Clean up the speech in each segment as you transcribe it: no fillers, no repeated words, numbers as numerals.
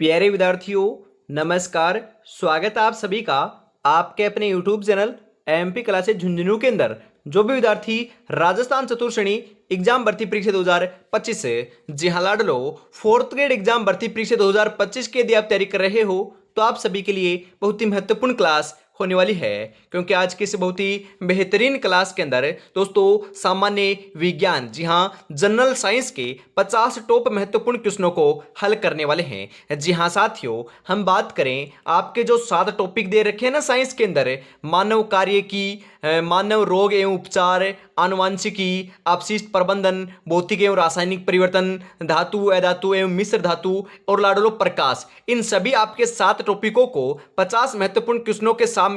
प्यारे विद्यार्थियों, नमस्कार। स्वागत है आप सभी का आपके अपने YouTube channel MP classes Jhunjhunu के अंदर। जो भी विद्यार्थी राजस्थान चतुर्थ श्रेणी एग्जाम भर्ती परीक्षा 2025 से जी हाँ लाडलो फोर्थ ग्रेड एग्जाम भर्ती परीक्षा 2025 के यदि आप तैयारी कर रहे हो तो आप सभी के लिए बहुत ही महत्वपूर्ण क्लास होने वाली है, क्योंकि आज की इस बहुत ही बेहतरीन क्लास के अंदर दोस्तों सामान्य विज्ञान जी हाँ जनरल साइंस के 50 टॉप महत्वपूर्ण क्वेश्चनों को हल करने वाले हैं। जी हाँ साथियों, हम बात करें आपके जो 7 टॉपिक दे रखे हैं ना साइंस के अंदर, मानव कार्य की, मानव रोग एवं उपचार, आनुवांशिकी, अपशिष्ट प्रबंधन, भौतिक एवं रासायनिक परिवर्तन, धातु अधातु एवं मिश्र धातु और लाडलो प्रकाश, इन सभी आपके 7 टॉपिकों को 50 महत्वपूर्ण क्वेश्चनों के साथ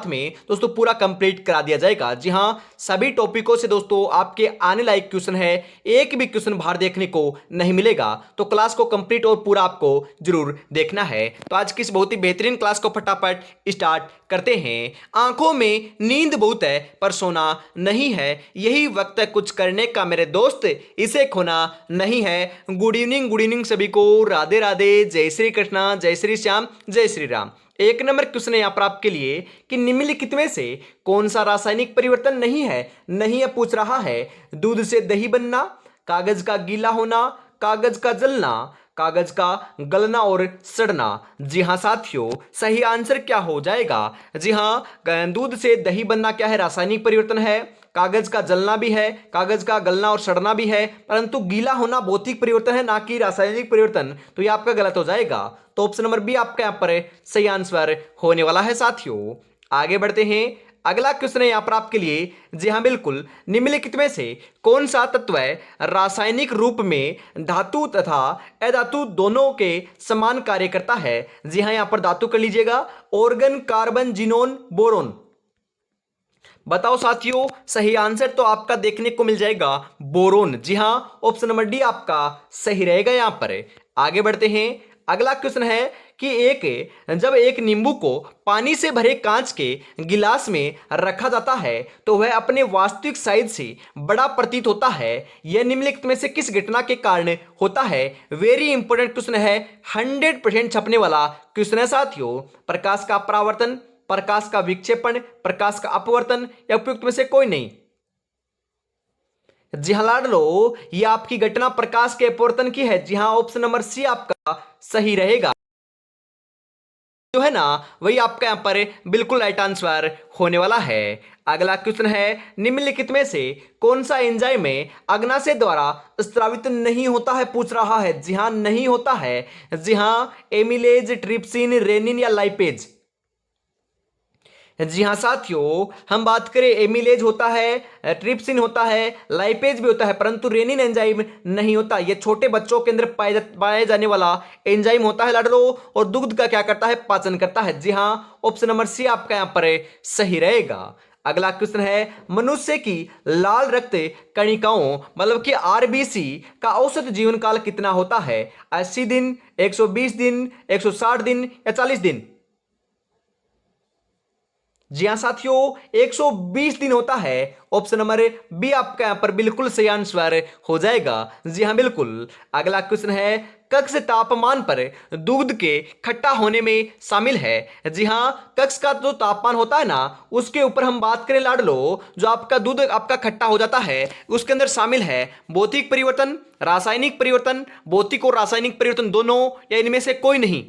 में दोस्तों पूरा कंप्लीट करा दिया जाएगा। जी हाँ, सभी टॉपिकों से दोस्तों आपके आने लायक क्वेश्चन है, एक भी क्वेश्चन बाहर देखने को नहीं मिलेगा, तो क्लास को कंप्लीट और पूरा आपको जरूर देखना है। तो आज की इस बहुत ही बेहतरीन क्लास को फटाफट स्टार्ट करते हैं। आंखों में नींद बहुत है पर सोना नहीं है, यही वक्त है कुछ करने का मेरे दोस्त, इसे खोना नहीं है। गुड इवनिंग सभी को, राधे राधे, जय श्री कृष्णा, जय श्री श्याम, जय श्री राम। एक नंबर क्वेश्चन है यहाँ पर आपके लिए कि निम्नलिखित में से कौन सा रासायनिक परिवर्तन नहीं है पूछ रहा है। दूध से दही बनना, कागज का गीला होना, कागज का जलना, कागज का गलना और सड़ना। जी हाँ साथियों, सही आंसर क्या हो जाएगा? जी हाँ, दूध से दही बनना क्या है? रासायनिक परिवर्तन है। कागज का जलना भी है, कागज का गलना और सड़ना भी है, परंतु गीला होना भौतिक परिवर्तन है, ना कि रासायनिक परिवर्तन, तो ये आपका गलत हो जाएगा। तो ऑप्शन नंबर बी आपका यहाँ पर सही आंसर होने वाला है। साथियों आगे बढ़ते हैं, अगला क्वेश्चन है यहाँ पर आपके लिए। जी हाँ बिल्कुल, निम्नलिखित में से कौन सा तत्व रासायनिक रूप में धातु तथा अधातु दोनों के समान कार्य करता है? जी हाँ, यहाँ पर धातु कर लीजिएगा, ऑर्गन, कार्बन, जिनोन, बोरोन। बताओ साथियों, सही आंसर तो आपका देखने को मिल जाएगा बोरोन। जी हाँ, ऑप्शन नंबर डी आपका सही रहेगा। यहां पर आगे बढ़ते हैं, अगला क्वेश्चन है कि जब एक नींबू को पानी से भरे कांच के गिलास में रखा जाता है तो वह अपने वास्तविक साइज से बड़ा प्रतीत होता है, यह निम्नलिखित में से किस घटना के कारण होता है? वेरी इंपॉर्टेंट क्वेश्चन है, 100% छपने वाला क्वेश्चन है साथियों। प्रकाश का परावर्तन, प्रकाश का विक्षेपण, प्रकाश का अपवर्तन, या उपयुक्त में से कोई नहीं? जी हाँ लाडलो, ये आपकी घटना प्रकाश के अपवर्तन की है। जी हाँ, ऑप्शन नंबर सी आपका सही रहेगा, जो है ना वही आपका यहां पर बिल्कुल राइट आंसर होने वाला है। अगला क्वेश्चन है, निम्नलिखित में से कौन सा एंजाइम अग्नाशय द्वारा स्रावित नहीं होता है पूछ रहा है? जी हाँ, नहीं होता है। जी हाँ, एमिलेज, ट्रिप्सिन, रेनिन या लाइपेज? जी हाँ साथियों, हम बात करें एमिलेज होता है, ट्रिप्सिन होता है, लाइपेज भी होता है, परंतु रेनिन एंजाइम नहीं होता। ये छोटे बच्चों के अंदर पाए जाने वाला एंजाइम होता है लाडलो, और दुग्ध का क्या करता है? पाचन करता है। जी हाँ, ऑप्शन नंबर सी आपका यहाँ पर सही रहेगा। अगला क्वेश्चन है, मनुष्य की लाल रक्त कणिकाओं मतलब कि आरबीसी का औसत जीवन काल कितना होता है? 80 दिन, 120 दिन, 160 दिन या 40 दिन? जी हाँ साथियों, 120 दिन होता है। ऑप्शन नंबर बी आपका यहां पर बिल्कुल सही आंसर हो जाएगा। जी हाँ बिल्कुल। अगला क्वेश्चन है, कक्ष तापमान पर दूध के खट्टा होने में शामिल है? जी हाँ, कक्ष का जो तापमान होता है ना, उसके ऊपर हम बात करें लाडलो, जो आपका दूध आपका खट्टा हो जाता है उसके अंदर शामिल है भौतिक परिवर्तन, रासायनिक परिवर्तन, भौतिक और रासायनिक परिवर्तन दोनों, या इनमें से कोई नहीं?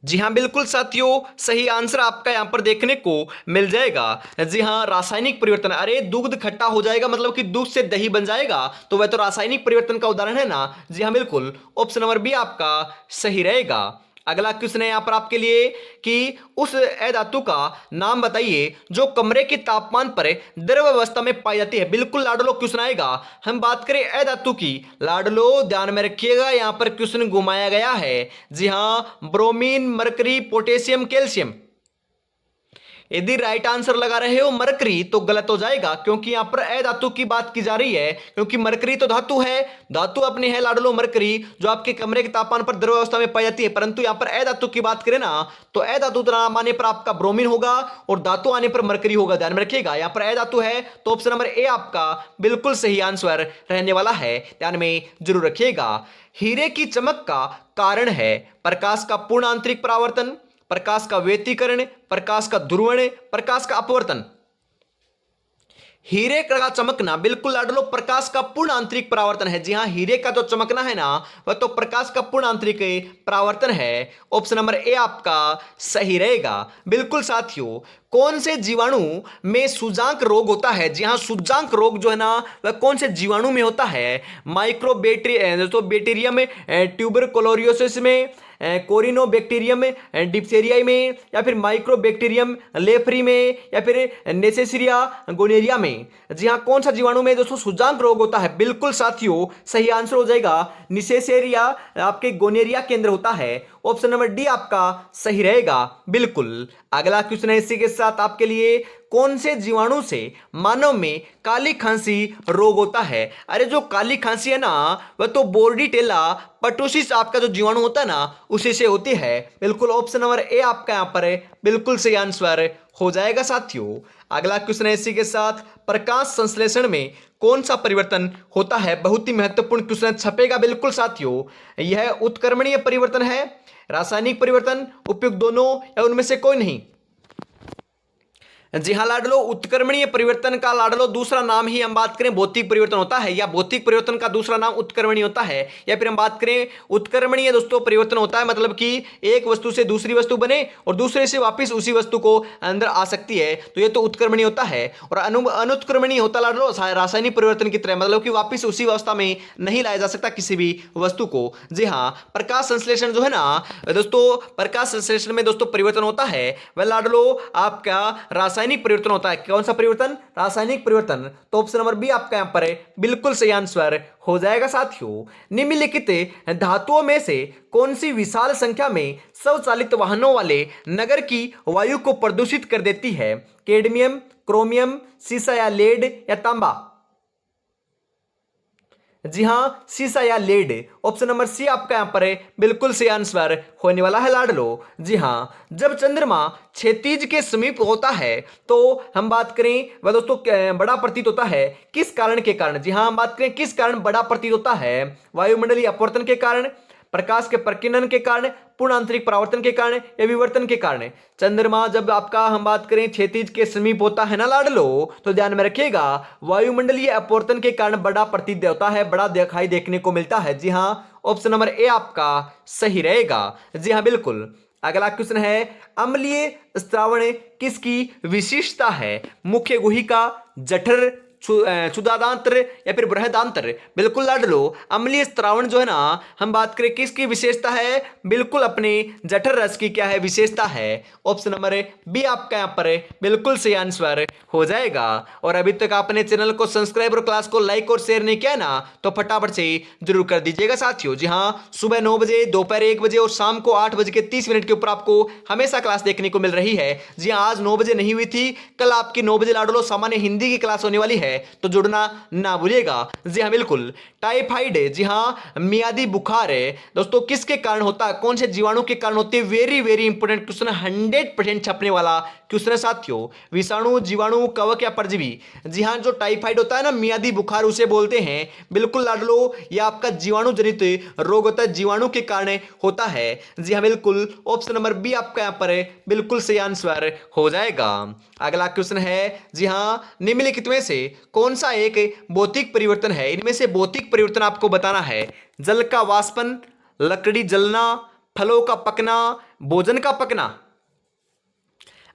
जी हाँ बिल्कुल साथियों, सही आंसर आपका यहां पर देखने को मिल जाएगा। जी हाँ, रासायनिक परिवर्तन। अरे दूध खट्टा हो जाएगा मतलब कि दूध से दही बन जाएगा, तो वह तो रासायनिक परिवर्तन का उदाहरण है ना। जी हाँ बिल्कुल, ऑप्शन नंबर बी आपका सही रहेगा। अगला क्वेश्चन है यहां पर आपके लिए कि उस अधातु का नाम बताइए जो कमरे के तापमान पर द्रव अवस्था में पाई जाती है। बिल्कुल लाडलो क्वेश्चन आएगा। हम बात करें अधातु की, लाडलो ध्यान में रखिएगा, यहां पर क्वेश्चन घुमाया गया है। जी हां, ब्रोमीन, मरकरी, पोटेशियम, कैल्शियम। यदि राइट आंसर लगा रहे हो मरकरी तो गलत हो जाएगा, क्योंकि यहां पर अधातु की बात की जा रही है, क्योंकि मरकरी तो धातु है, धातु अपनी है लाडलो मरकरी, जो आपके कमरे के तापमान पर द्रव अवस्था में पाई जाती है। परंतु यहां पर अधातु की बात करें ना तो अधातु नाम आने पर आपका ब्रोमीन होगा और धातु आने पर मरकरी होगा। ध्यान में रखिएगा, यहां पर अधातु है तो ऑप्शन नंबर ए आपका बिल्कुल सही आंसर रहने वाला है। ध्यान में जरूर रखिएगा। हीरे की चमक का कारण है प्रकाश का पूर्ण आंतरिक परावर्तन, प्रकाश का व्यतिकरण, प्रकाश का ध्रुवण, प्रकाश का अपवर्तन। हीरे का चमकना बिल्कुल लाडलो प्रकाश का पूर्ण आंतरिक परावर्तन है। जी हां, हीरे का जो चमकना है ना वह तो प्रकाश का पूर्ण आंतरिक परावर्तन है। ऑप्शन नंबर ए आपका सही रहेगा। बिल्कुल साथियों, कौन से जीवाणु में सूजांक रोग होता है? जी हां, सूजांक रोग जो है ना वह कौन से जीवाणु में होता है? बैक्टीरियम ट्यूबरकुलोसिस में, कोरिनोबैक्टीरियम डिप्थेरिया में, या फिर माइक्रोबैक्टीरियम लेप्री में, या फिर नेसेसिरिया गोनेरिया में। जी हाँ, कौन सा जीवाणु में दोस्तों सूजांक रोग होता है? बिल्कुल साथियों, सही आंसर हो जाएगा निसेसेरिया आपके गोनेरिया के अंदर होता है। ऑप्शन नंबर डी आपका सही रहेगा। बिल्कुल। अगला क्वेश्चन है इसी के साथ आपके लिए, कौन से जीवाणु से मानव में काली खांसी रोग होता है? अरे जो काली खांसी है ना वह तो बोर्डीटेला पर्टुसिस आपका जो जीवाणु होता है ना उसी से होती है। बिल्कुल, ऑप्शन नंबर ए आपका यहां पर बिल्कुल सही आंसर हो जाएगा साथियों। अगला क्वेश्चन है इसी के साथ, प्रकाश संश्लेषण में कौन सा परिवर्तन होता है? बहुत ही महत्वपूर्ण क्वेश्चन छपेगा बिल्कुल साथियों। यह उत्क्रमणीय परिवर्तन है, रासायनिक परिवर्तन, उपयुक्त दोनों, या उनमें से कोई नहीं? जी हाँ लाडलो, उत्क्रमणीय परिवर्तन का लाडलो दूसरा नाम ही हम बात करें भौतिक परिवर्तन होता है, या भौतिक परिवर्तन का दूसरा नाम उत्क्रमणीय होता है, या फिर हम बात करें उत्क्रमणीय दोस्तों परिवर्तन होता है मतलब कि एक वस्तु से दूसरी वस्तु बने और दूसरे से वापस उसी वस्तु को अंदर आ सकती है, तो ये तो उत्क्रमणीय होता है। और अनुत्क्रमणीय होता लाडलो रासायनिक परिवर्तन की तरह, मतलब कि वापस उसी अवस्था में नहीं लाया जा सकता किसी भी वस्तु को। जी हाँ, प्रकाश संश्लेषण जो है ना दोस्तों, प्रकाश संश्लेषण में दोस्तों परिवर्तन होता है वह लाडलो आपका रासायनिक परिवर्तन होता है। कौन सा परिवर्तन? रासायनिक परिवर्तन। तो ऑप्शन नंबर बी आपका यहां पर बिल्कुल सही आंसर हो जाएगा साथियों। निम्नलिखित धातुओं में से कौन सी विशाल संख्या में स्वचालित वाहनों वाले नगर की वायु को प्रदूषित कर देती है? कैडमियम, क्रोमियम, सीसा या लेड, या तांबा? जी हां, सीसा या लेड। ऑप्शन नंबर सी आपका यहां पर बिल्कुल सही आंसर होने वाला है लाडलो। जी हां, जब चंद्रमा क्षैतिज के समीप होता है तो हम बात करें वह दोस्तों बड़ा प्रतीत होता है, किस कारण के कारण? जी हां, हम बात करें किस कारण बड़ा प्रतीत होता है? वायुमंडलीय अपवर्तन के कारण, प्रकाश के प्रकीर्णन के कारण, पूर्ण आंतरिक परावर्तन के कारण, या विवर्तन के कारण? चंद्रमा जब आपका हम बात करें क्षैतिज के समीप होता है ना लाडलो, तो ध्यान में रखिएगा वायुमंडलीय अपवर्तन के कारण बड़ा प्रतीत होता है, बड़ा दिखाई देखने को मिलता है। जी हां, ऑप्शन नंबर ए आपका सही रहेगा। जी हां बिल्कुल। अगला क्वेश्चन है, अम्लीय स्त्रावण किसकी विशेषता है? मुख्य गुहिका, जठर, क्षुधादांत्र, या फिर बृहदांत्र? बिल्कुल लाडलो, अम्लीय स्त्रावण जो है ना हम बात करें किसकी विशेषता है? बिल्कुल अपने जठर रस की क्या है? विशेषता है। ऑप्शन नंबर बी आपका यहां पर बिल्कुल सही आंसर हो जाएगा। और अभी तक आपने चैनल को सब्सक्राइब और क्लास को लाइक और शेयर नहीं किया ना तो फटाफट से जरूर कर दीजिएगा साथियों। जी हाँ, सुबह 9 बजे, दोपहर 1 बजे और शाम को 8:30 के ऊपर आपको हमेशा क्लास देखने को मिल रही है। जी हाँ, आज 9 बजे नहीं हुई थी, कल आपकी 9 बजे लाडलो सामान्य हिंदी की क्लास होने वाली है, तो जुड़ना ना भूलिएगा। जी हाँ बिल्कुल। टाइफाइड, जी हाँ मियादी बुखार है दोस्तों, किसके कारण होता है? कौन से जीवाणु के कारण होती है? वेरी वेरी इंपोर्टेंट क्वेश्चन, 100% छपने वाला क्वेश्चन है साथियों। विषाणु, जीवाणु, कवक या परजीवी? जी हाँ, जो टाइफाइड होता है ना मियादी बुखार उसे बोलते हैं। बिल्कुल लाडलो, यह आपका जीवाणु जनित रोग होता है, जीवाणु के कारण होता है। जी हाँ बिल्कुल, ऑप्शन नंबर बी आपका यहां पर बिल्कुल सही आंसर हो जाएगा। अगला क्वेश्चन है, जी हाँ, निम्नलिखित में से कौन सा एक भौतिक परिवर्तन है? इनमें से भौतिक परिवर्तन आपको बताना है। जल का वाष्पन, लकड़ी जलना, फलों का पकना, भोजन का पकना?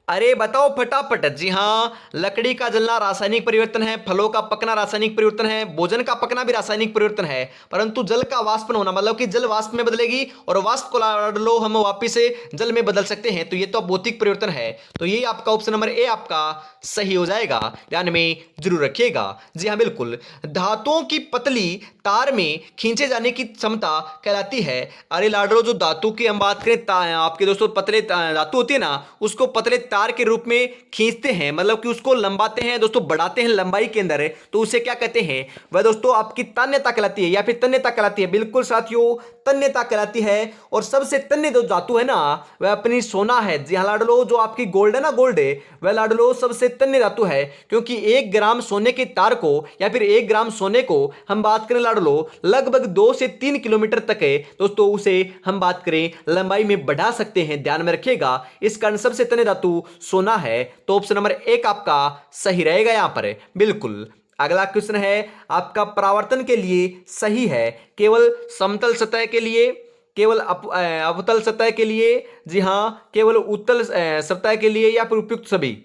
अरे बताओ फटाफट। जी हाँ, लकड़ी का जलना रासायनिक परिवर्तन है, फलों का पकना रासायनिक परिवर्तन है, भोजन का पकना भी रासायनिक परिवर्तन है, परंतु जल का वाष्पन होना मतलब कि जल वाष्प में बदलेगी और वाष्प को लो हम वापिस से जल में बदल सकते हैं, तो ये तो भौतिक परिवर्तन है। तो ये आपका ऑप्शन नंबर ए आपका सही हो जाएगा, ध्यान में जरूर रखिएगा। जी हाँ बिल्कुल। धातुओं की पतली तार में खींचे जाने की क्षमता कहलाती है? अरे लाडलो, जो धातु की हम बात करें आपके दोस्तों पतले धातु होती है ना उसको पतले तार के रूप में खींचते हैं, मतलब कि उसको लंबाते हैं दोस्तों, बढ़ाते हैं लंबाई के अंदर, तो उसे क्या कहते हैं, वह दोस्तों आपकी तन्यता कहलाती है या फिर तन्यता कहलाती है। बिल्कुल साथियों, तन्यता कहलाती है। और सबसे तन्य जो धातु है ना वह अपनी सोना है। जी हाँ लाडलो, जो आपकी गोल्ड है ना, गोल्ड है वह लाडलो सबसे तन्य धातु है, क्योंकि 1 ग्राम सोने के तार को या फिर 1 ग्राम सोने को हम बात करें लाडलो लगभग 2 से 3 किलोमीटर तक है दोस्तों, उसे हम बात करें लंबाई में बढ़ा सकते हैं। ध्यान में रखिएगा, इस कारण सबसे तन्य धातु सोना है। तो ऑप्शन नंबर 1 आपका सही रहेगा यहां पर। बिल्कुल। अगला क्वेश्चन है आपका परावर्तन के लिए सही है केवल समतल सतह के लिए, केवल अवतल सतह के लिए, जी हां केवल उत्तल सतह के लिए, या फिर उपयुक्त सभी।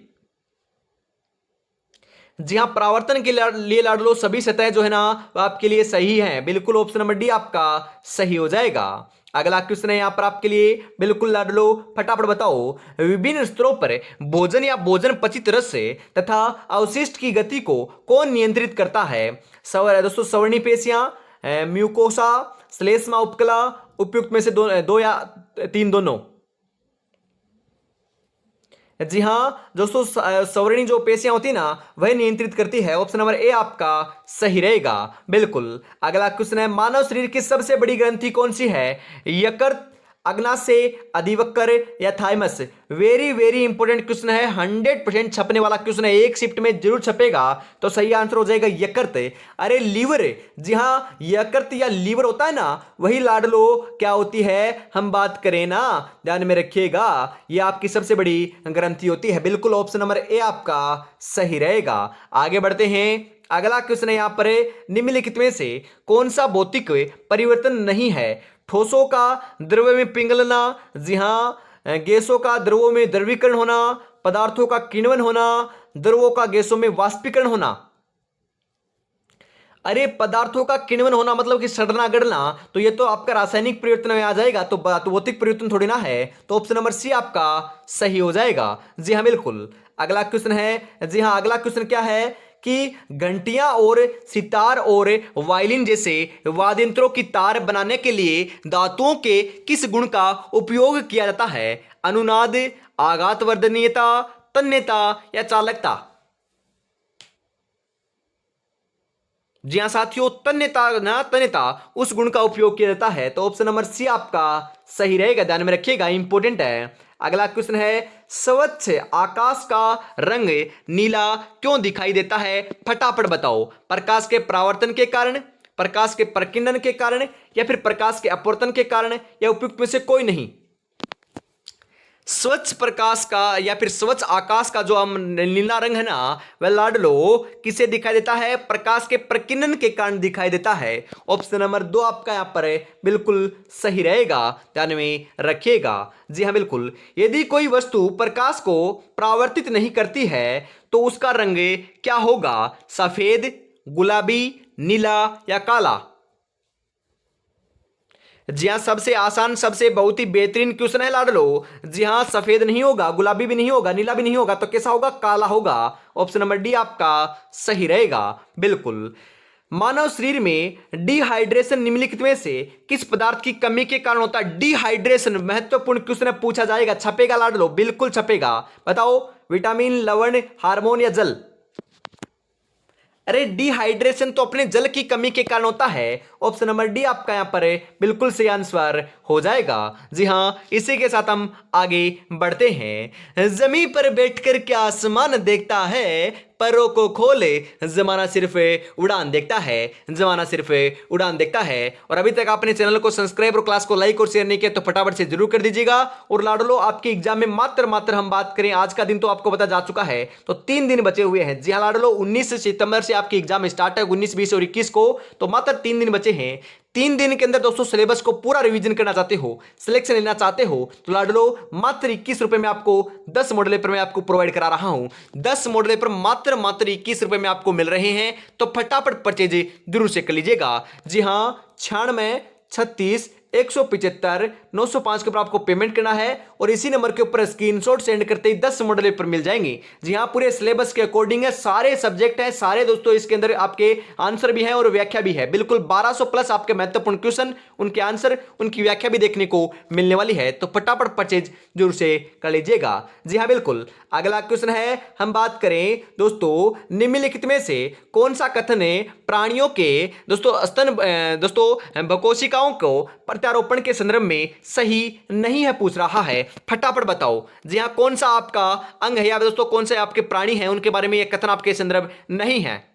जी हां, परावर्तन के लिए लाडलो सभी सतह जो है ना वो आपके लिए सही है। बिल्कुल, ऑप्शन नंबर डी आपका सही हो जाएगा। अगला क्वेश्चन है यहां पर आपके लिए, बिल्कुल लाडलो फटाफट बताओ, विभिन्न स्तरों पर भोजन या भोजन पचित रस से तथा अवशिष्ट की गति को कौन नियंत्रित करता है। दोस्तों सवर्णी पेशियां, म्यूकोसा, श्लेष्मा उपकला, उपयुक्त में से दो या तीन दोनों। जी हां दोस्तों, सवर्णी जो पेशियां होती है ना वह नियंत्रित करती है। ऑप्शन नंबर ए आपका सही रहेगा। बिल्कुल। अगला क्वेश्चन है, मानव शरीर की सबसे बड़ी ग्रंथि कौन सी है। यकृत, अग्नाशय, अधिवक्र या thymus. Very very important question है, 100% छपने वाला क्वेश्चन है, एक शिफ्ट में जरूर छपेगा। तो सही आंसर हो जाएगा यकृत। अरे लीवर, जी हां यकृत या लीवर होता है ना वही लाडलो क्या होती है, हम बात करें ना, ध्यान में रखिएगा, यह आपकी सबसे बड़ी ग्रंथि होती है। बिल्कुल, ऑप्शन नंबर ए आपका सही रहेगा। आगे बढ़ते हैं। अगला क्वेश्चन है यहां पर, निम्नलिखित में से कौन सा भौतिक परिवर्तन नहीं है। ठोसों का द्रव में पिघलना, जी हां गैसों का द्रवों में द्रवीकरण होना, पदार्थों का किण्वन होना, द्रवों का गैसों में वाष्पीकरण होना। अरे पदार्थों का किण्वन होना मतलब कि सड़ना गड़ना, तो ये तो आपका रासायनिक परिवर्तन में आ जाएगा, तो भौतिक परिवर्तन थोड़ी ना है। तो ऑप्शन नंबर सी आपका सही हो जाएगा। जी हाँ बिल्कुल। अगला क्वेश्चन है, जी हाँ अगला क्वेश्चन क्या है कि घंटियां और सितार और वायलिन जैसे वाद्य यंत्रों की तार बनाने के लिए धातुओं के किस गुण का उपयोग किया जाता है। अनुनाद, आघात वर्धनीयता, तन्यता या चालकता। जी हां साथियों, तन्यता उस गुण का उपयोग किया जाता है। तो ऑप्शन नंबर सी आपका सही रहेगा, ध्यान में रखिएगा, इंपॉर्टेंट है। अगला क्वेश्चन है, स्वच्छ आकाश का रंग नीला क्यों दिखाई देता है। फटाफट बताओ। प्रकाश के परावर्तन के कारण, प्रकाश के प्रकीर्णन के कारण, या फिर प्रकाश के अपवर्तन के कारण, या उपयुक्त में से कोई नहीं। स्वच्छ प्रकाश का या फिर स्वच्छ आकाश का जो हम नीला रंग है ना वह लाडलो किसे दिखाई देता है, प्रकाश के प्रकीर्णन के कारण दिखाई देता है। ऑप्शन नंबर 2 आपका यहां पर है बिल्कुल सही रहेगा, ध्यान में रखिएगा। जी हां बिल्कुल। यदि कोई वस्तु प्रकाश को परावर्तित नहीं करती है तो उसका रंग क्या होगा। सफेद, गुलाबी, नीला या काला। जी हाँ, सबसे आसान, सबसे बहुत ही बेहतरीन क्वेश्चन है लाडलो। जी हाँ, सफेद नहीं होगा, गुलाबी भी नहीं होगा, नीला भी नहीं होगा, तो कैसा होगा, काला होगा। ऑप्शन नंबर डी आपका सही रहेगा। बिल्कुल। मानव शरीर में डिहाइड्रेशन निम्नलिखित में से किस पदार्थ की कमी के कारण होता है। डिहाइड्रेशन महत्वपूर्ण क्वेश्चन पूछा जाएगा, छपेगा लाडलो, बिल्कुल छपेगा। बताओ, विटामिन, लवण, हार्मोन या जल। अरे डिहाइड्रेशन तो अपने जल की कमी के कारण होता है। ऑप्शन नंबर डी आपका यहां पर बिल्कुल सही आंसर हो जाएगा। जी हां, इसी के साथ हम आगे बढ़ते हैं। जमीन पर बैठकर क्या आसमान देखता है, परों को खोले जमाना सिर्फ उड़ान देखता है, जमाना सिर्फ उड़ान देखता है। और अभी तक आपने चैनल को सब्सक्राइब और क्लास को लाइक और शेयर नहीं किया तो फटाफट से जरूर कर दीजिएगा। और लाडलो आपके एग्जाम में मात्र हम बात करें, आज का दिन तो आपको पता जा चुका है, तो 3 दिन बचे हुए हैं। जी हाँ लाडलो, 19 सितंबर से आपकी एग्जाम स्टार्ट है, 19, 20 और 21 को, तो मात्र 3 दिन बचे हैं। 3 दिन के अंदर दोस्तों सिलेबस को पूरा रिवीजन करना चाहते हो, सिलेक्शन लेना चाहते हो, तो लाडलो मात्र 21 रुपए में आपको 10 मॉडल पेपर में आपको प्रोवाइड करा रहा हूं। 10 मॉडल पेपर मात्र 21 रुपए में आपको मिल रहे हैं, तो फटाफट परचेज जरूर से कर लीजिएगा। जी हां, 96 36 175 905 के ऊपर आपको पेमेंट करना है और इसी नंबर के ऊपर स्क्रीनशॉट सेंड करते ही 10 मॉडल पेपर मिल जाएंगे। जी हाँ, पूरे सिलेबस के अकॉर्डिंग है, सारे सब्जेक्ट हैं सारे दोस्तों, इसके अंदर आपके आंसर भी हैं और व्याख्या भी है। बिल्कुल 1200 प्लस आपके महत्वपूर्ण क्वेश्चन, उनके आंसर, उनकी व्याख्या भी देखने को मिलने वाली है। तो फटाफट परचेज जरूर से कर लीजिएगा। जी हाँ बिल्कुल। अगला क्वेश्चन है, हम बात करें दोस्तों निम्नलिखित में से कौन सा कथन प्राणियों के दोस्तों कोशिकाओं को प्रत्यारोपण के संदर्भ में सही नहीं है पूछ रहा है। फटाफट बताओ। जी हाँ, कौन सा आपका अंग है या दोस्तों कौन से आपके प्राणी हैं उनके बारे में यह कथन आपके संदर्भ नहीं है।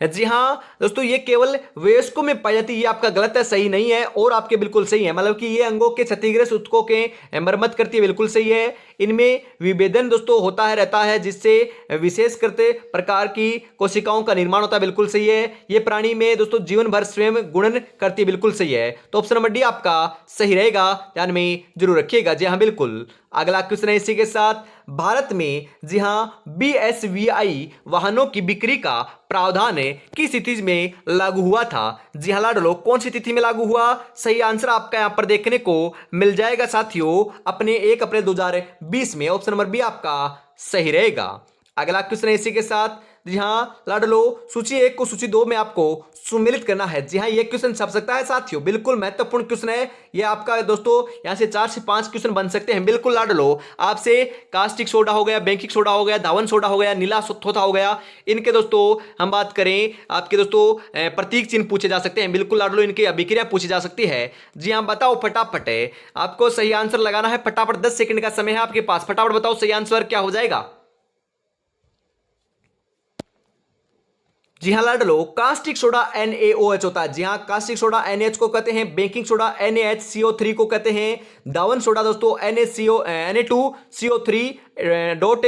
जी हाँ दोस्तों, ये केवल वयस्कों में पाई जाती है, ये आपका गलत है, सही नहीं है और आपके बिल्कुल सही है। मतलब कि ये अंगों के क्षतिग्रस्त ऊतकों के मरम्मत करती है, बिल्कुल सही है। इनमें विभेदन दोस्तों होता है रहता है, जिससे विशेष करते प्रकार की कोशिकाओं का निर्माण होता है, बिल्कुल सही है। ये प्राणी में दोस्तों जीवन भर स्वयं गुणन करती है, बिल्कुल सही है। तो ऑप्शन नंबर डी आपका सही रहेगा, ध्यान में जरूर रखिएगा। जी हाँ बिल्कुल। अगला क्वेश्चन है इसी के साथ, भारत में जी हाँ बीएसवीआई वाहनों की बिक्री का प्रावधान किस तिथि में लागू हुआ था। जी हाँ लाडलो, कौन सी तिथि में लागू हुआ। सही आंसर आपका यहां पर देखने को मिल जाएगा साथियों, अपने 1 अप्रैल 2020 में। ऑप्शन नंबर बी आपका सही रहेगा। अगला क्वेश्चन है इसी के साथ, जी हाँ लाडलो, सूची 1 को सूची 2 में आपको सुमेलित करना है। जी हाँ, ये क्वेश्चन छप सकता है साथियों, बिल्कुल महत्वपूर्ण क्वेश्चन है ये आपका दोस्तों। यहां से 4 से 5 क्वेश्चन बन सकते हैं, बिल्कुल लाडलो। आपसे कास्टिक सोडा हो गया, बेकिंग सोडा हो गया, धावन सोडा हो गया, नीला थोथा हो गया, इनके दोस्तों हम बात करें आपके दोस्तों प्रतीक चिन्ह पूछे जा सकते हैं, बिल्कुल लाडलो। इनकी अभिक्रिया पूछी जा सकती है। जी हाँ बताओ फटाफट, आपको सही आंसर लगाना है फटाफट। 10 सेकंड का समय है आपके पास, फटाफट बताओ सही आंसर क्या हो जाएगा। जी हाँ लाडलो, कास्टिक सोडा NaOH होता है। जी हाँ, कास्टिक सोडा NaH को कहते हैं, बेकिंग सोडा NaHCO3 को कहते हैं, दावन सोडा दोस्तों Na2CO3 डॉट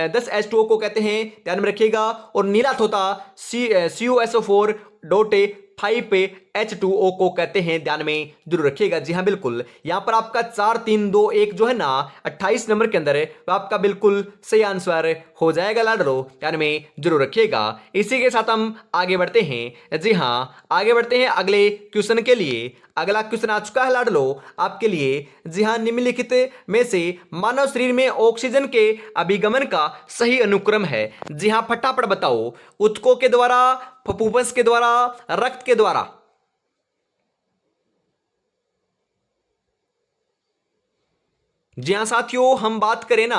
10H2O को कहते हैं, ध्यान में रखिएगा। और नीला थोथा CuSO4 डॉट 5H2O को कहते हैं, ध्यान में जरूर रखिएगा। जी हाँ बिल्कुल। यहां पर आपका 4 3 2 1 जो है ना 28 नंबर के अंदर वो आपका बिल्कुल सही आंसर हो जाएगा लाडलो, ध्यान में जरूर रखिएगा। इसी के साथ हम आगे बढ़ते हैं। जी हाँ, आगे बढ़ते हैं अगले क्वेश्चन के लिए। अगला क्वेश्चन आ चुका है लाडलो आपके लिए। जी हाँ, निम्नलिखित में से मानव शरीर में ऑक्सीजन के अभिगमन का सही अनुक्रम है। जी हाँ फटाफट बताओ। ऊतकों के द्वारा, फफूंस के द्वारा, रक्त के द्वारा। जी हाँ साथियों, हम बात करें ना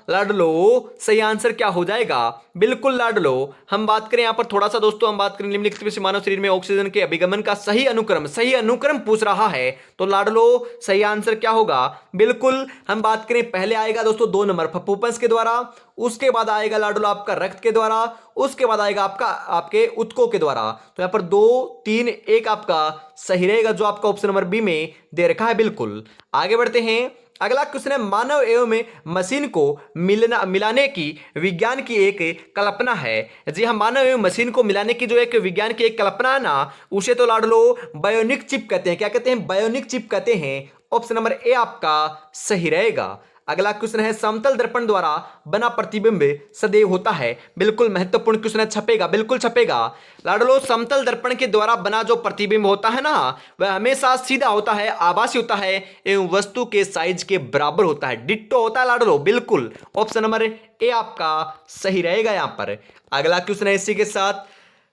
लाडलो, सही आंसर क्या हो जाएगा। बिल्कुल लाडलो, हम बात करें यहां पर थोड़ा सा दोस्तों, हम बात करें निम्नलिखित में से मानव शरीर में ऑक्सीजन के अभिगमन का सही अनुक्रम पूछ रहा है। तो लाडलो सही आंसर क्या होगा। बिल्कुल हम बात करें, पहले आएगा दोस्तों 2 नंबर फफूंस के द्वारा, उसके बाद आएगा लाडलो आपका रक्त के द्वारा, उसके बाद आएगा आपका आपके ऊतकों के द्वारा। तो यहां पर 2 3 1 आपका सही रहेगा, जो आपका ऑप्शन नंबर बी में दे रखा है। बिल्कुल आगे बढ़ते हैं। अगला क्वेश्चन है, मानव एवं मशीन को मिलाने की विज्ञान की एक कल्पना है। जी हाँ, मानव एवं मशीन को मिलाने की जो एक विज्ञान की एक कल्पना है ना, उसे तो लाडलो बायोनिक चिप कहते हैं। क्या कहते हैं, बायोनिक चिप कहते हैं। ऑप्शन नंबर ए आपका सही रहेगा। अगला क्वेश्चन है, समतल दर्पण द्वारा बना प्रतिबिंब सदैव होता है। बिल्कुल महत्वपूर्ण क्वेश्चन है, छपेगा, बिल्कुल छपेगा लाडलो। समतल दर्पण के द्वारा बना जो प्रतिबिंब होता है ना, वह हमेशा सीधा होता है, आभासी होता है एवं वस्तु के साइज के बराबर होता है, डिट्टो होता है लाडलो। बिल्कुल ऑप्शन नंबर ए आपका सही रहेगा यहां पर। अगला क्वेश्चन है इसी के साथ,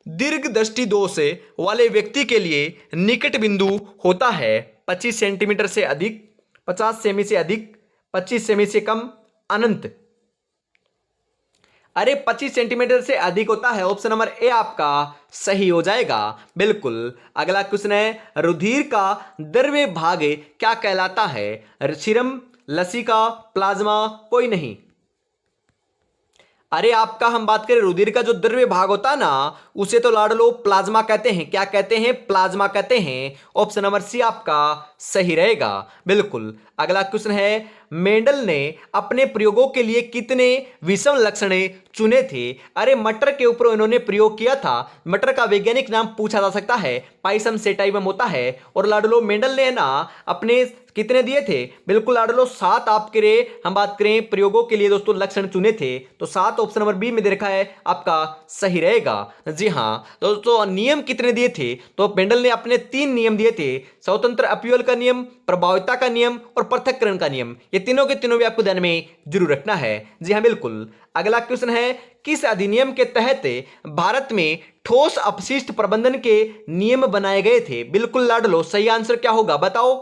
दीर्घ दृष्टि दोष वाले व्यक्ति के लिए निकट बिंदु होता है 25 सेंटीमीटर से अधिक, 50 सेमी से अधिक, 25 सेमी से कम, अनंत। अरे 25 सेंटीमीटर से अधिक होता है, ऑप्शन नंबर ए आपका सही हो जाएगा। बिल्कुल। अगला क्वेश्चन है, रुधिर का द्रव्य भाग क्या कहलाता है। सीरम, लसिका, प्लाज्मा, कोई नहीं। अरे आपका हम बात करें रुधिर का जो द्रव्य भाग होता है ना, उसे तो लाडलो प्लाज्मा कहते हैं। क्या कहते हैं, प्लाज्मा कहते हैं। ऑप्शन नंबर सी आपका सही रहेगा। बिल्कुल। अगला क्वेश्चन है, मेंडल ने अपने प्रयोगों के लिए कितने विषम लक्षण चुने थे। अरे मटर के ऊपर उन्होंने प्रयोग किया था। मटर का वैज्ञानिक नाम पूछा जा सकता है, पाइसम सेटाइवम होता है। और लाडलो मेंडल ने ना अपने कितने दिए थे? बिल्कुल लाडलो 7 आपके लिए हम बात करें प्रयोगों के लिए दोस्तों लक्षण चुने थे, तो 7 ऑप्शन नंबर बी में दे रखा है आपका सही रहेगा। जी हाँ दोस्तों, नियम कितने दिए थे? तो मेंडल ने अपने 3 नियम दिए थे, स्वतंत्र अपव्यय का नियम, प्रभाविता का नियम और पृथक्करण का नियम। ये तीनों के तीनों भी आपको ध्यान में जरूर रखना है। जी हाँ बिल्कुल। अगला क्वेश्चन है, किस अधिनियम के तहत भारत में ठोस अपशिष्ट प्रबंधन के नियम बनाए गए थे? बिल्कुल लाडलो, सही आंसर क्या होगा बताओ?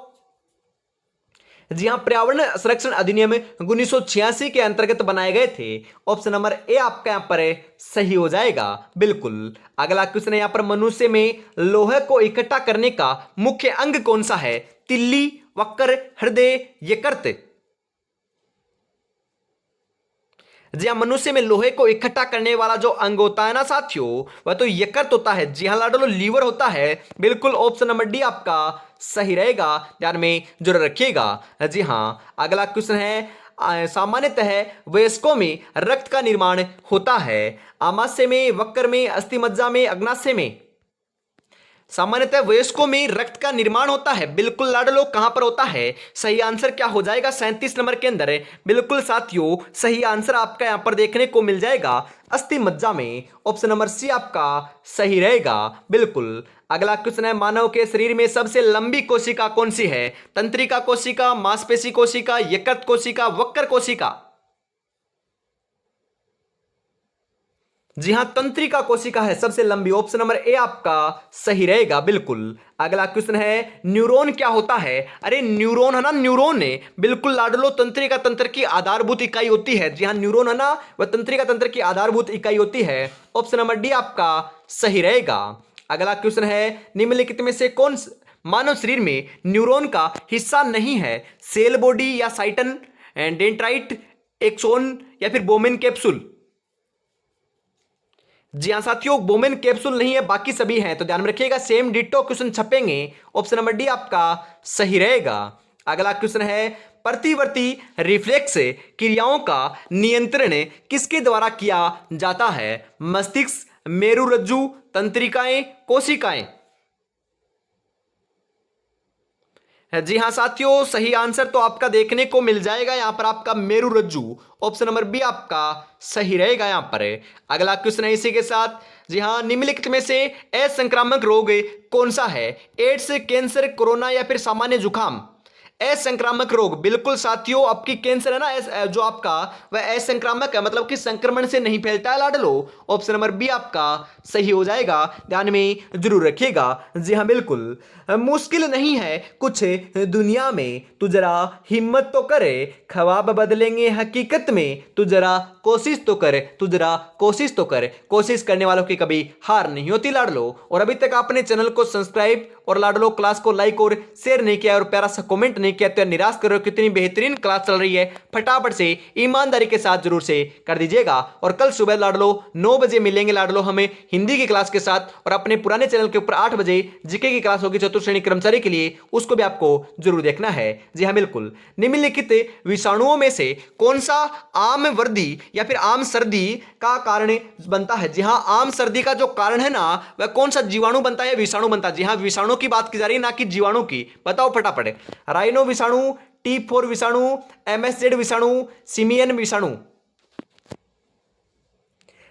जी हां, पर्यावरण संरक्षण अधिनियम 1986 के अंतर्गत बनाए गए थे। ऑप्शन नंबर ए आपका यहां पर सही हो जाएगा। बिल्कुल। अगला क्वेश्चन है यहां पर, मनुष्य में लोहे को इकट्ठा करने का मुख्य अंग कौन सा है? तिल्ली, वक्र, हृदय, यकृत। जी हाँ, मनुष्य में लोहे को इकट्ठा करने वाला जो अंग होता है ना साथियों, वह तो यकृत होता है। जी हाँ लाडलो, लीवर होता है। बिल्कुल, ऑप्शन नंबर डी आपका सही रहेगा, ध्यान में जरूर रखिएगा। जी हाँ, अगला क्वेश्चन है, सामान्यतः वयस्कों में रक्त का निर्माण होता है आमाशय में, वक्र में, अस्थिमज्जा में, अग्नाशय में। सामान्यतः वयस्कों में रक्त का निर्माण होता है। बिल्कुल लाडलो, कहां पर होता है? सही आंसर क्या हो जाएगा 37 नंबर के अंदर? बिल्कुल साथियों, सही आंसर आपका यहां पर देखने को मिल जाएगा अस्थि मज्जा में। ऑप्शन नंबर सी आपका सही रहेगा। बिल्कुल। अगला क्वेश्चन है, मानव के शरीर में सबसे लंबी कोशिका कौन सी है? तंत्रिका कोशिका, मांसपेशी कोशिका, यकृत कोशिका, वक्र कोशिका। जी हां, तंत्रिका कोशिका है सबसे लंबी। ऑप्शन नंबर ए आपका सही रहेगा। बिल्कुल। अगला क्वेश्चन है, न्यूरॉन क्या होता है? अरे न्यूरॉन है ना, न्यूरॉन है। बिल्कुल लाडलो, तंत्रिका तंत्र की आधारभूत इकाई होती है। जी हां, न्यूरॉन है ना, वह तंत्रिका तंत्र की आधारभूत इकाई होती है। ऑप्शन नंबर डी आपका सही रहेगा। अगला क्वेश्चन है, निम्नलिखित में से कौन मानव शरीर में न्यूरॉन का हिस्सा नहीं है? सेल बॉडी या साइटन, डेंड्राइट, एक्सोन या फिर बोमेन कैप्सूल। जी हाँ साथियों, बोमेन कैप्सूल नहीं है, बाकी सभी हैं, तो ध्यान में रखिएगा। सेम डिट्टो क्वेश्चन छपेंगे। ऑप्शन नंबर डी आपका सही रहेगा। अगला क्वेश्चन है, प्रतिवर्ती रिफ्लेक्स क्रियाओं का नियंत्रण किसके द्वारा किया जाता है? मस्तिष्क, मेरुरज्जु, तंत्रिकाएं, कोशिकाएं। जी हाँ साथियों, सही आंसर तो आपका देखने को मिल जाएगा यहां पर आपका मेरुरज्जु। ऑप्शन नंबर बी आपका सही रहेगा यहां पर। अगला क्वेश्चन है इसी के साथ। जी हाँ, निम्नलिखित में से असंक्रामक रोग कौन सा है? एड्स, कैंसर, कोरोना या फिर सामान्य जुकाम। असंक्रामक रोग, बिल्कुल साथियों, आपकी कैंसर है ना जो आपका, वह असंक्रामक है, मतलब कि संक्रमण से नहीं फैलता है लाडलो। ऑप्शन नंबर बी आपका सही हो जाएगा, ध्यान में जरूर रखिएगा। जी हाँ बिल्कुल। मुश्किल नहीं है कुछ दुनिया में, तू जरा हिम्मत तो करे, ख्वाब बदलेंगे हकीकत में, तू जरा कोशिश तो कर, तू जरा कोशिश तो कर। कोशिश करने वालों की कभी हार नहीं होती लाडलो। और अभी तक आपने चैनल को सब्सक्राइब और लाडलो क्लास को लाइक और शेयर नहीं किया और प्यारा सा कमेंट नहीं किया, तो निराश कर रहे हो। कितनी बेहतरीन क्लास चल रही है, फटाफट से ईमानदारी के साथ जरूर से कर दीजिएगा। और कल सुबह लाडलो 9 बजे मिलेंगे लाडलो हमें हिंदी की क्लास के साथ, और अपने पुराने चैनल के ऊपर 8 बजे जीके की क्लास होगी चतुर्थ श्रेणी कर्मचारी के लिए, उसको भी आपको जरूर देखना है। जी हाँ बिल्कुल। निम्नलिखित विषाणुओं में से कौन सा आम वर्दी या फिर आम सर्दी का कारण बनता है? जी हाँ, आम सर्दी का जो कारण है ना, वह कौन सा जीवाणु बनता है, विषाणु बनता है? जी हाँ, विषाणु की बात की जा रही है, ना कि जीवाणु की। बताओ फटाफट। राइनो विषाणु, T4 विषाणु, MSZ विषाणु, सिमियन विषाणु।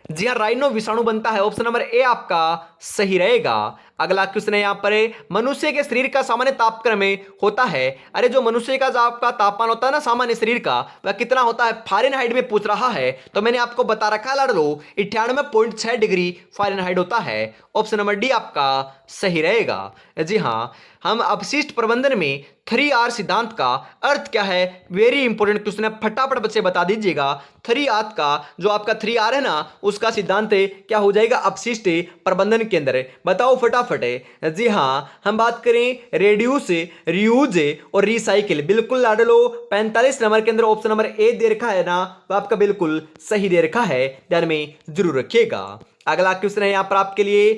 जी हाँ, राइनो विषाणु बनता है। ऑप्शन नंबर ए आपका सही रहेगा। अगला क्वेश्चन है यहाँ पर, मनुष्य के शरीर का सामान्य तापक्रम होता है। अरे जो मनुष्य का जो आपका तापमान होता है ना सामान्य शरीर का, वह कितना होता है? फ़ारेनहाइट में पूछ रहा है, तो मैंने आपको बता रखा है लाडलो, 98.6 डिग्री फ़ारेनहाइट होता है। ऑप्शन नंबर डी आपका सही रहेगा। जी हाँ, हम अपशिष्ट प्रबंधन में 3R सिद्धांत का अर्थ क्या है? वेरी इंपॉर्टेंट क्वेश्चन है, फटाफट बच्चे बता दीजिएगा। 3R का जो आपका 3R है ना, उसका सिद्धांत क्या हो जाएगा अपशिष्ट प्रबंधन के अंदर? बताओ फटाफट। जी हाँ, हम बात करें रेड्यूस, रियूज और रिसाइकिल। बिल्कुल लाडलो, 45 नंबर के अंदर ऑप्शन नंबर ए दे रखा है ना, वो आपका बिल्कुल सही दे रखा है, ध्यान में जरूर रखिएगा। अगला क्वेश्चन है यहां पर आपके लिए,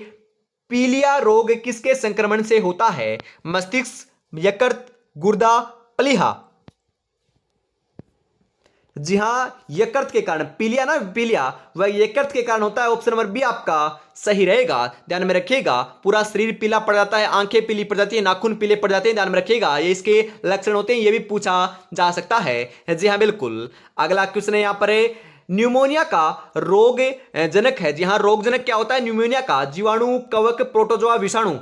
पीलिया रोग किसके संक्रमण से होता है? मस्तिष्क, यकृत, गुर्दा, प्लीहा। जी हाँ, यकृत के कारण, पीलिया ना पीलिया, वह यकृत के कारण होता है। ऑप्शन नंबर बी आपका सही रहेगा। ध्यान में रखिएगा, पूरा शरीर पीला पड़ जाता है, आंखें पीली पड़ जाती है, नाखून पीले पड़ जाते हैं। ध्यान में रखिएगा, ये इसके लक्षण होते हैं, ये भी पूछा जा सकता है। जी हाँ बिल्कुल। अगला क्वेश्चन है यहाँ पर, न्यूमोनिया का रोग जनक है। जी हाँ, रोग जनक क्या होता है न्यूमोनिया का? जीवाणु, कवक, प्रोटोजोआ, विषाणु।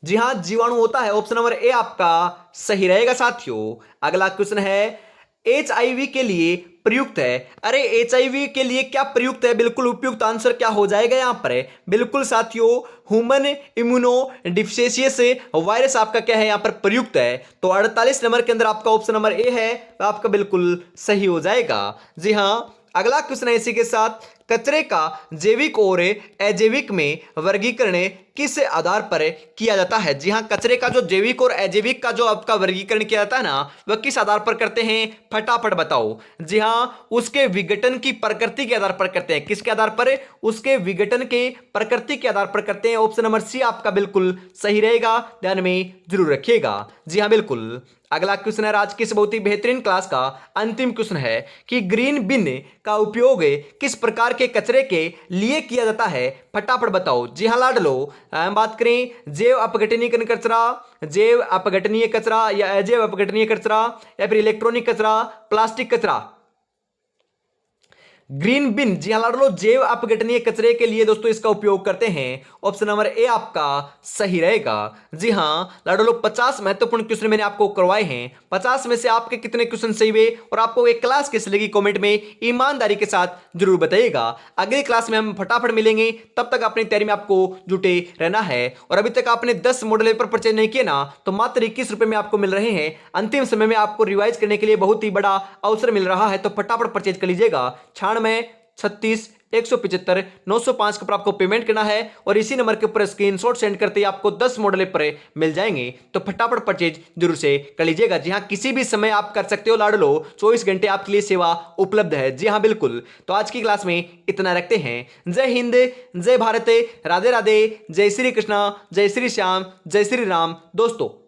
जी हाँ, जीवाणु होता है। ऑप्शन नंबर ए आपका सही रहेगा साथियों। अगला क्वेश्चन है, एचआईवी के लिए प्रयुक्त है। अरे एचआईवी के लिए क्या प्रयुक्त है? बिल्कुल उपयुक्त आंसर क्या हो जाएगा यहां पर? बिल्कुल साथियों, ह्यूमन इम्यूनो डिफिशियंस वायरस आपका क्या है यहां पर प्रयुक्त है। तो 48 नंबर के अंदर आपका ऑप्शन नंबर ए है, तो आपका बिल्कुल सही हो जाएगा। जी हाँ, अगला क्वेश्चन है इसी के साथ, कचरे का जैविक और अजैविक में वर्गीकरण किस आधार पर किया जाता है? जी हाँ, कचरे का जो जैविक और अजैविक का जो आपका वर्गीकरण किया जाता है ना, वह किस आधार पर करते हैं? फटाफट बताओ। जी हाँ, उसके विघटन की प्रकृति के आधार पर करते हैं। किसके आधार पर? उसके विघटन के प्रकृति के आधार पर करते हैं। ऑप्शन नंबर सी आपका बिल्कुल सही रहेगा, ध्यान में जरूर रखिएगा। जी हाँ बिल्कुल। अगला क्वेश्चन है आज की इस बहुत ही बेहतरीन क्लास का अंतिम क्वेश्चन है कि ग्रीन बिन का उपयोग किस प्रकार के कचरे के लिए किया जाता है? फटाफट बताओ। जी हाँ लाडलो, हम बात करें जैव अपघटनीय कचरा, जैव अपघटनीय कचरा या अजैव अपघटनीय कचरा या फिर इलेक्ट्रॉनिक कचरा, प्लास्टिक कचरा। ग्रीन बिन, जी हाँ लाडलो, जैव अपघटनीय कचरे के लिए दोस्तों इसका उपयोग करते हैं। ऑप्शन नंबर ए आपका सही रहेगा। जी हाँ लाडलो, 50 महत्वपूर्ण क्वेश्चन मैंने आपको करवाए हैं। 50 में से आपके कितने क्वेश्चन सही हुए और आपको एक क्लास कैसे लगी कमेंट में ईमानदारी के साथ जरूर बताइएगा। अगली क्लास में हम फटाफट मिलेंगे, तब तक अपनी तैयारी में आपको जुटे रहना है। और अभी तक आपने 10 मॉडल पेपर परचेज नहीं किए ना, तो मात्र 21 रुपए में आपको मिल रहे हैं। अंतिम समय में आपको रिवाइज करने के लिए बहुत ही बड़ा अवसर मिल रहा है, तो फटाफट परचेज कर लीजिएगा। 96 36 175 905 के ऊपर आपको पेमेंट करना है और इसी नंबर के ऊपर स्क्रीनशॉट सेंड करते ही आपको 10 मॉडल पर मिल जाएंगे। तो फटाफट परचेज जरूर से कर लीजिएगा। जी हाँ, किसी भी समय आप कर सकते हो लाडलो, 24 घंटे आपके लिए सेवा उपलब्ध है। जी हाँ बिल्कुल। तो आज की क्लास में इतना रखते हैं। जय हिंद, जय भारत, राधे राधे, जय श्री कृष्णा, जय श्री श्याम, जय श्री राम दोस्तों।